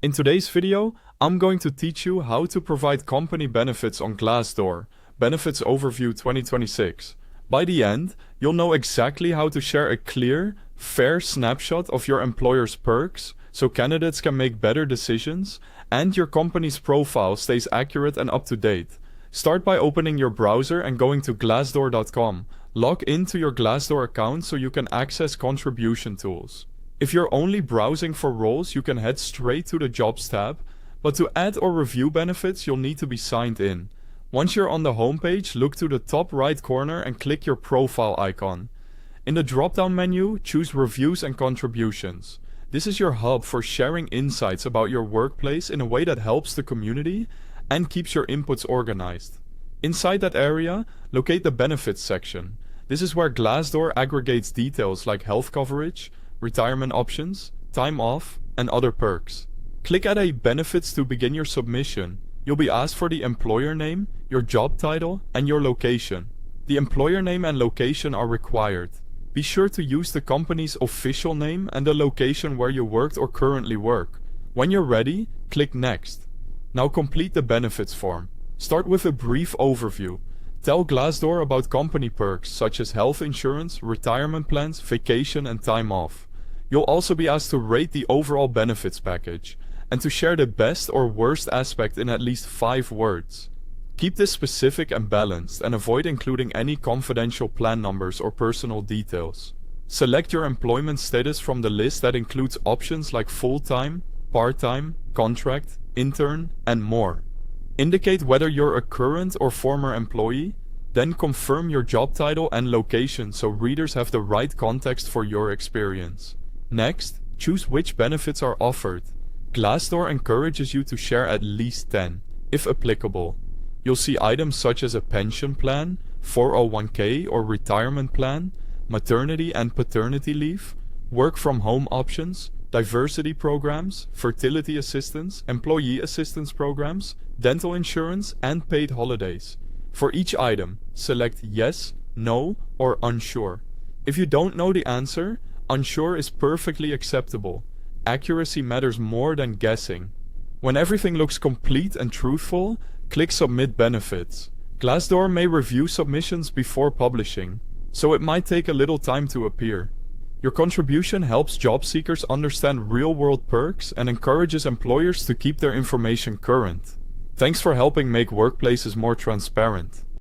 In today's video, I'm going to teach you how to provide company benefits on Glassdoor, Benefits Overview 2026. By the end, you'll know exactly how to share a clear, fair snapshot of your employer's perks so candidates can make better decisions and your company's profile stays accurate and up to date. Start by opening your browser and going to glassdoor.com. Log into your Glassdoor account so you can access contribution tools. If you're only browsing for roles, you can head straight to the Jobs tab, but to add or review benefits, you'll need to be signed in. Once you're on the homepage, look to the top right corner and click your profile icon. In the drop-down menu, choose Reviews and Contributions. This is your hub for sharing insights about your workplace in a way that helps the community and keeps your inputs organized. Inside that area, locate the Benefits section. This is where Glassdoor aggregates details like health coverage, retirement options, time off, and other perks. Click Add a Benefits to begin your submission. You'll be asked for the employer name, your job title, and your location. The employer name and location are required. Be sure to use the company's official name and the location where you worked or currently work. When you're ready, click Next. Now complete the benefits form. Start with a brief overview. Tell Glassdoor about company perks such as health insurance, retirement plans, vacation, and time off. You'll also be asked to rate the overall benefits package and to share the best or worst aspect in at least 5 words. Keep this specific and balanced and avoid including any confidential plan numbers or personal details. Select your employment status from the list that includes options like full-time, part-time, contract, intern, and more. Indicate whether you're a current or former employee, then confirm your job title and location so readers have the right context for your experience. Next, choose which benefits are offered. Glassdoor encourages you to share at least 10, if applicable. You'll see items such as a pension plan, 401k or retirement plan, maternity and paternity leave, work from home options, diversity programs, fertility assistance, employee assistance programs, dental insurance, and paid holidays. For each item, select yes, no, or unsure. If you don't know the answer, unsure is perfectly acceptable. Accuracy matters more than guessing. When everything looks complete and truthful, click Submit Benefits. Glassdoor may review submissions before publishing, so it might take a little time to appear. Your contribution helps job seekers understand real-world perks and encourages employers to keep their information current. Thanks for helping make workplaces more transparent.